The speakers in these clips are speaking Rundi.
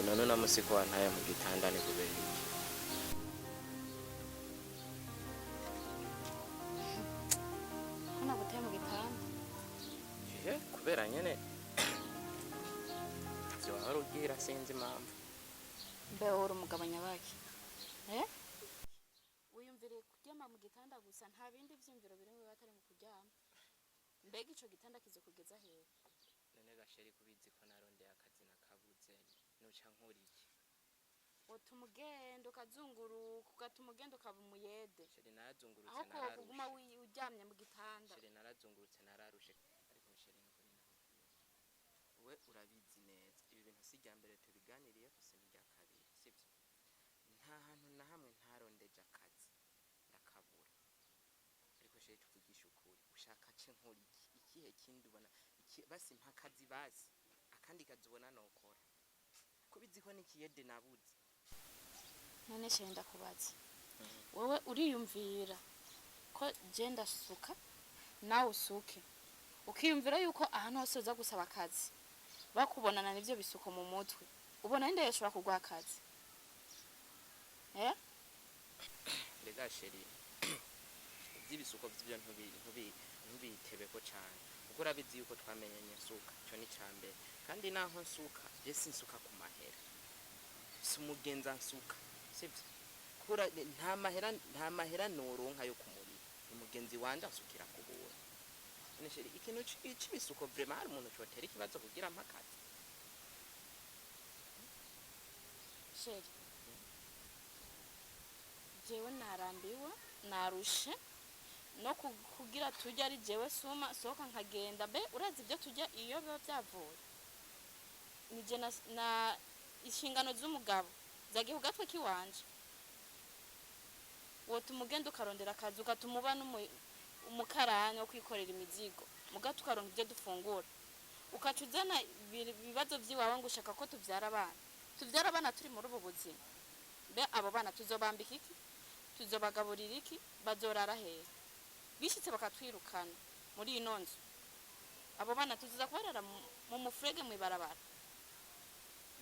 none namusiko wantaya mu gitanda ni kubera iki? Kuna guteye mu gitanda. Kubera nyene vyo harugira sinzi impamvu. Mbe uri umugabo nyabaki? Wiyumvire kuryama mu gitanda gusa nta bindi vyumviro biri mu batari mu kuryama. Mbega ico gitanda kizokugeza hehe? None gasheri kubizi ko narondeye akazi nakabuze noca nkora iki? Utuma ugenda ukazunguruka ugatuma ugenda ukaba umuyede. Sheri narazungurutse Aho nararushe. kuguma uryamye mu gitanda. Sheri narazungurutse nararushe ariko sheri nukuri nakubwiye. We urabizi neza ibi bintu si rya mbere tubiganiriye gusa ni rya kabiri sivyo? Nta hantu na hamwe ntarondeje akazi ndakabura. Ariko sheri tuvugisha ukuri ushaka ce nkora iki? Ikihe kindi ubona basi mpakazi basi akandi kazi ubona nokora kubizi ko nikiyede nabuze. None sheri ndakubaza. Wowe uriyumvira ko je ndasuka nawe usuke. Ukiyumvira yuko ahantu hose uza gusaba akazi bakubonana nivyo bisuko mu mutwe. Ubona ninde yashobora kugwa akazi? Rega sheri ivy'ibisuko vy'ivyo ntubitebeko cane kuko urabizi yuko twamenyanye nsuka cyo ni cambere kandi naho nsuka je sinsuka ku mahera sumugenza nsuka sivyo kura nta mahera noronka yo kumuri umugenzi wanje asukira kubura none sheri ikintu c'ibisuko vraiment hari umuntu cyotera ikibazo kugira mpakazi sheri jewe narambiwe narushe no kugira tujya ari jewe soka nkagenda be urazi ibyo tujya iyo biba byavuye nije na inshingano z'umugabo zagiye kugatwe kiwanje wotuma ugenda ukarondera akazi ugatuma uba umukarani wo kwikorera imizigo mugatu ukaronka ibyo dufungura ukacuzana ibibazo by'iwawe ngo ushaka ko tuvyara abana turi muri ubu buzima be abo bana tuzobambika iki tuzobagaburira iki bazorara hehe bishitse bakatwirukana muri ino nzu abo bana tuziza kubarara mu mufurege mwibarabara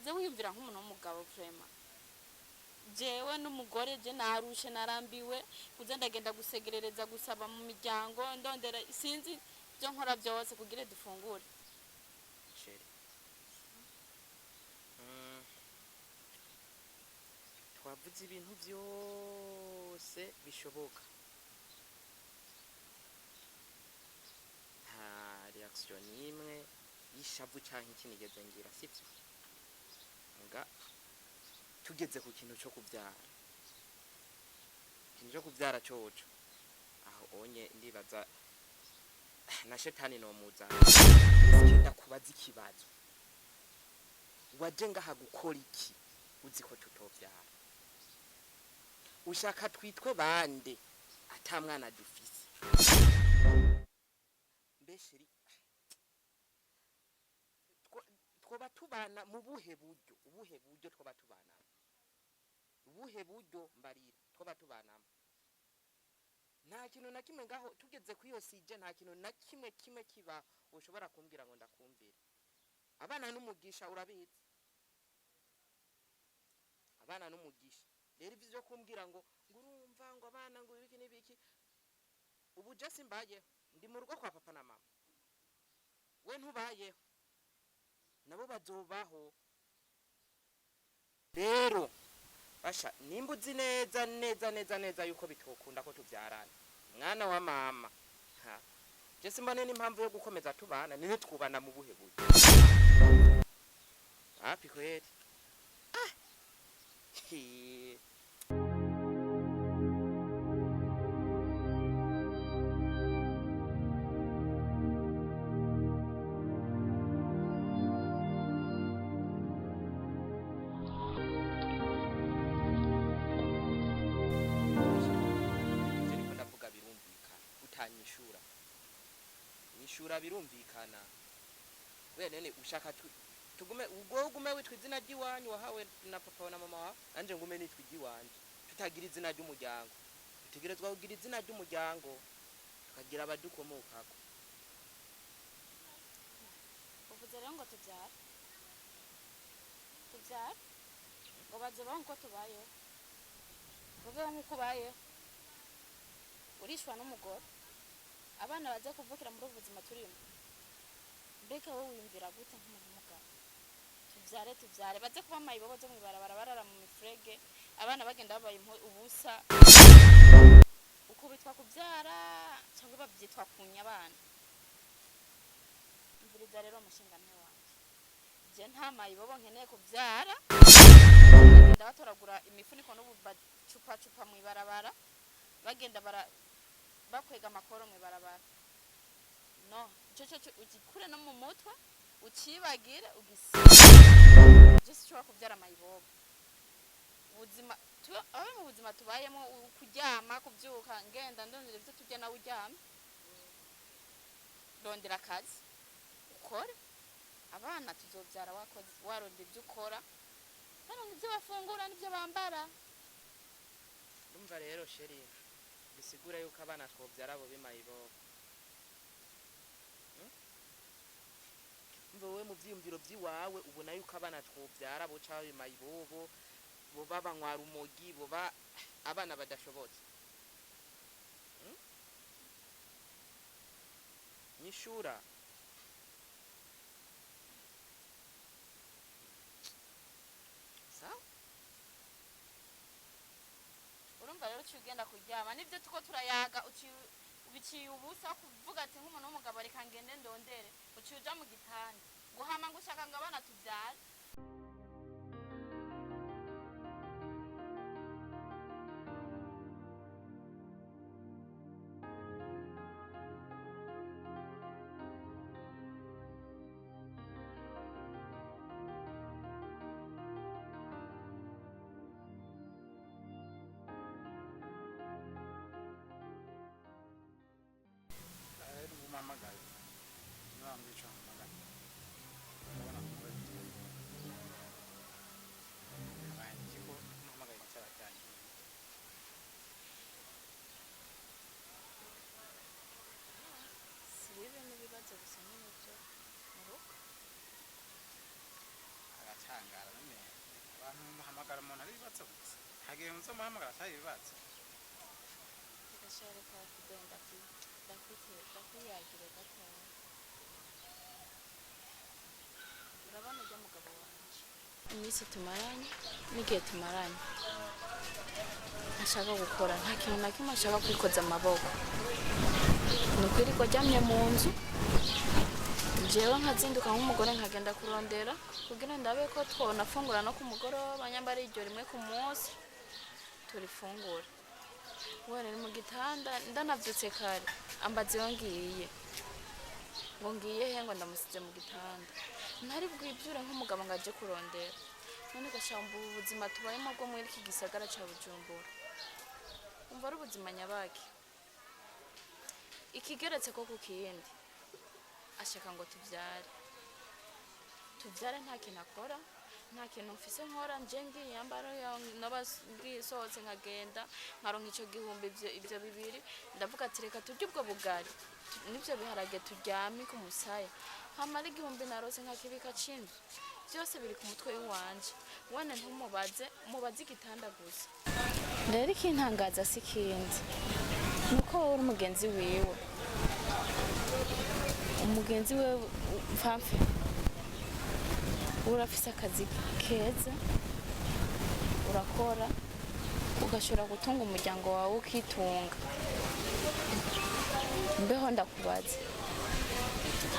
ze wiyumvira nk'umuntu w'umugabo vraiment jewe n'umugore je narushe narambiwe kuze ndagenda gusegerereza gusaba mu miryango ndondera sinzi byo nkora byose kugira dufungure sheri twavuze ibintu byose bishoboka nta reaction imwe y'ishavu canke ikinigeze ngira sivyo nga tugeze ku kintu cyo kuvyara coco aho onye ndibaza na shetani no muza ngenda kubaza ikibazo waje ngaha gukora iki uzi ko tutovyara ushaka twitwe bande ata mwana dufise mbesheri twoba tubana mu buhe buryo twoba tubana ubuhe buryo mbarira twoba tubana nta kintu na kimwe ngaho tugeze ku iyo sije nta kintu na kimwe kiba ushobora kumbwira ngo ndakumvira abana n'umugisha urabizi abana n'umugisha rero ivyo kumbwira ngo ngurumva ngo abana ngo ibiki n'ibiki ubu je simbayeho ndi mu rugo kwa papa na mama we ntubayeho nabo bazobaho rero basha nimbuzi neza yuko bitokunda ko tuvyarana mwana wa mama je simbane n'impamvu yo gukomeza tubana none twubana mu buhe buryo hapi kweli nyishura birumvikana nene ushaka tugume ugume witwa izina ry'iwanyu wahawe na papa na mama wawe anje ngume nitwa igiwanje tutagira izina ry'umuryango tutegerezwa kugira izina ry'umuryango tukagira abadukomokako uvuze rero ngo tubyara tuvyara ngo bazobaho nkuko tubayeho ubeho nkuko ubayeho urishwa n'umugore abana baza kuvukira muri ubu buzima turimo mbega wowe wiyumvira gute nk'umuntu w'umugabo tuvyare baze kuba amayibobo zo mw'ibarabara barara mu mifurege abana bagenda babaye ubusa uko bitwa kuvyara cyangwa bavyitwa kunya abana mviriza rero umushingantahe wanje je nta mayibobo nkeneye kuvyara bagenda batoragura imifuniko n'ubu bacupa mw'ibarabara bagenda bakwega amakoro mw'ibarabara no ico ugikure no mu mutwe ukibagire ugisiga je sinshobora kuvyara amayibobo ubuzima aho mu buzima tubayemo kuryama kuvyuka ngenda ndondera ivyo turya nawe uryama rondera akazi ukore abana tuzovyara wakoze warondera ivyo ukora baronka ivyo bafungura n'ivyo bambara urumva rero sheri bisigura yuko abana twovyara abo bimayibobo wowe mu vyiyumviro vyiwawe ubona yuko abana twovyara boca bimayibobo boba banywa rumogi boba abana badashobotse nyishura sawa urumva rero ugenda kuryama nivyo tuko turayaga ubiciye ubusa kuvuga ati nk'umuntu w'umugabo reka ngende ndondere uciye uja mu gitanda guhama ngo ushaka ngo abana tuvyare Mamagaye namwica mamagaye ndabona kumwe banjiko mamagaye cyarajyanye sibibe n'ibibazo gusa n'ibyo mu rugo aracangara none abantu muhamagara umuntu ari bibatse gusa hagiye muzo muhamagara cyari bibatse ndashaka kugenda ndakwiyagire gatoya urabona ujya mugabo wanje iminsi tumaranye n'igihe tumaranye ntashaka gukora nta kintu na kimwe ashaka kwikoza amaboko ni ukwirirwa aryamye mu nzu jewe nkazinduka nk'umugore nkagenda kurondera kugira ndabe ko twonafungura no ku mugoroba nyambara iryo rimwe ku munsi turifungura wene mu gitanda ndanavyutse kare ambaze yongiye ngo ngiye he ngo ndamusize mu gitanda ntari bwibyure nk'umugabo ngaje kurondera none gashamba ubuzima tubayemo bwo muri iki gisagara ca Bujumbura umva ari ubuzima nyabaki ikigeretse ko kukindi ashaka ngo tuvyare nta kintu akora nta kintu mfise nkora nje ngiye yambara nabasgisohotse nkagenda nkaronka ico gihumbi ivyo bibiri ndavuga ati reka turye ubwo bugari nivyo biharage turyame ku musaya hamara igihumbi narose nkakibika cinzu byose biri ku mutwe wanje wane ntumubaze igitanda gusa rero ikintangaza si kindi nuko wowe uri umugenzi wiwe umugenzi we mpamfe urafise akazi keza urakora ugashobora gutunga umuryango wawe ukitunga mbeho ndakubaza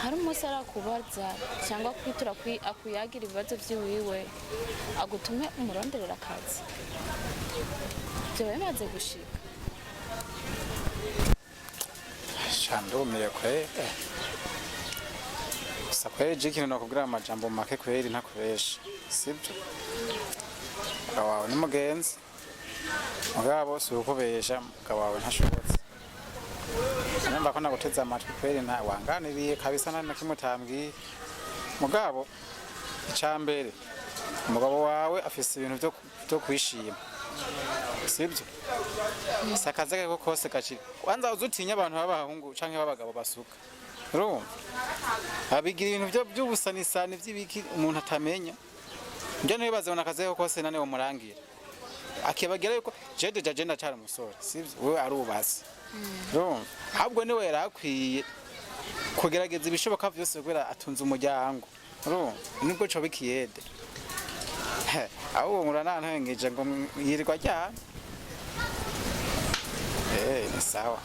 hari umunsi arakubaza cyangwa kwitura akuyagira ibibazo by'iwiwe agutume umuronderera akazi ibyo bimaze gushika shandumiye kwe gusa kweri jikino nakubwira amajambo make kweri ntakoresha sibyo wawe ni mugenzi mugabo si ukubesha mugabo ntashobotse nimba ko naguteza amatwi kweri nta wanganiriye kabisa na kimutambwiye mugabo icambere umugabo wawe afise ibintu byo kwishima sibyo sakaze ko kose gaci kwanza uzutinya abantu b'abahungu canke b'abagabo basuka urumva abigira ibintu by'ubusanisani by'ibiki umuntu atamenya njye nibaze ubona akazi kose nane umurangira akibagira yuko jeje jaje ndacara umusore sivyo wewe arubase urumva ahubwo niwe yarakwiye kugerageza ibishoboka byose kugira atunze umuryango urumva nibwo cyo bikiyede aho ngurana ntangeje ngo yirirwa cyane ni sawa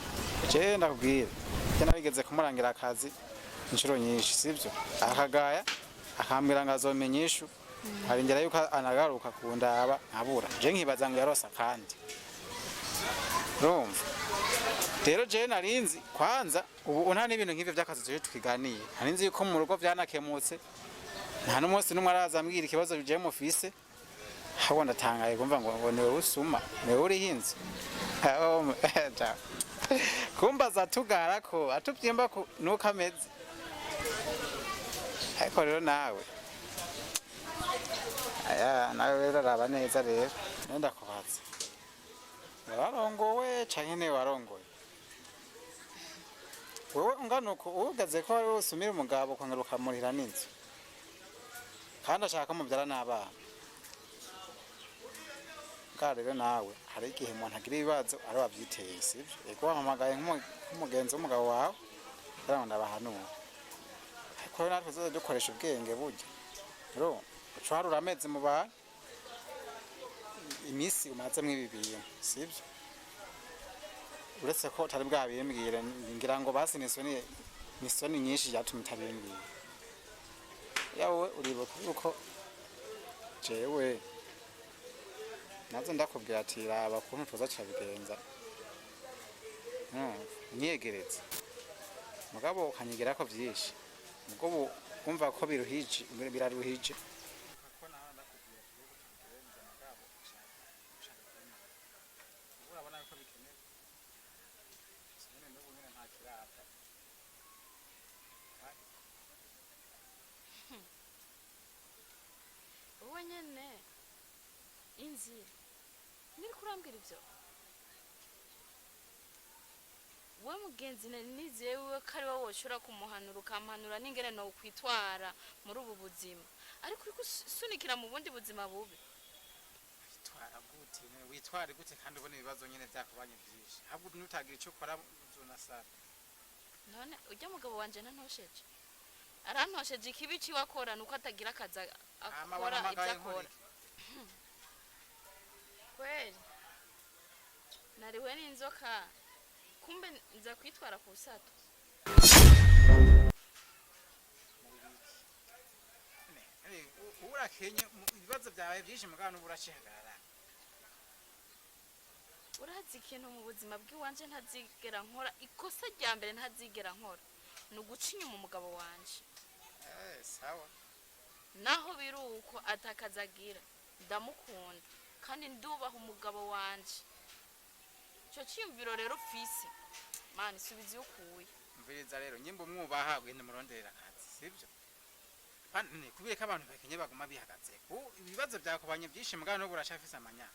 je ndakubwira narigeze kumurangira akazi inshuro nyinshi sivyo akagaya akambwira ngo azomenyesha harengera yuko anagaruka kundaba nkabura je nkibaza ngo yarosa kandi urumva rero je narinzi kwanza ubu nta n'ibintu nk'ivyo by'akazi tuje tukiganiye narinzi yuko mu rugo byanakemutse nta n'umunsi n'umwe araza ambwira ikibazo bije mufise habo ndatangaye kumva ngo niwe usuma niwe uri hinzi kumbaza tugara ko atubyimba ko nuko ameze ariko rero nawe nawe rero araba neza rero nenda kubaza warongowe canke ne warongoye wewe ungana uko ugaze ko wari usumira umugabo kwangaruka murira n'inzu kandi ashaka mubyara n'abana rero nawe hari igihe umuntu agira ibibazo ari wabyiteye sivyo ego wampamagaye nk'umugenzi w'umugabo wawe kugira ngo ndabahanura ariko natwe tuzoza dukoresha ubwenge burya rero ucwarura amezi mu bantu imisi umazemwo ibi bintu sivyo uretse ko utari bwabimbwire ngira ngo basi nisoni nyinshi yatumye utabimbwire yawe uribuka yuko jewe nazo ndakubwira ati raba kuntu tuza cabigenza nyegeretse mugabo ukanyigera ko byinshi mugabo kumva ko biraruhije wowe nyene inzi niri kurambwira ivyo we mugenzi nizeye we kari wowe woshora kumuhanura ukampanura n'ingene no kwitwara muri ubu buzima ariko uriko sunikira mu bundi buzima bubi witwara gute witware gute kandi ubone ibibazo nyene byakubanye byinshi ahubwo nutagira ico ukora uzonasara none ujya mugabo wanje ntantosheje arantosheje ikibi ciwe akora nuko atagira akazi akora ibyo akora kweli nariwe n'inzoka kumbe nza kwitwara ku sato urakenye ibibazo byawe byinshi mugabo n'uburacihagarara urazi ikintu mu buzima bw'iwanje ntazigera nkora ikosa rya mbere ntazigera nkora ni uguca inyuma umugabo wanje sawa naho biri uko atakazagira ndamukunda kandi ndubaha umugabo wanje cyo cyiyumviro rero ufise mani subizi ukuye mviriza rero nyimba umwubaha bwende muronderera akazi sivyo kandi kubireka abantu bakenye baguma bihagaze ibibazo byakubanye byinshi mugabo no burashafise amanya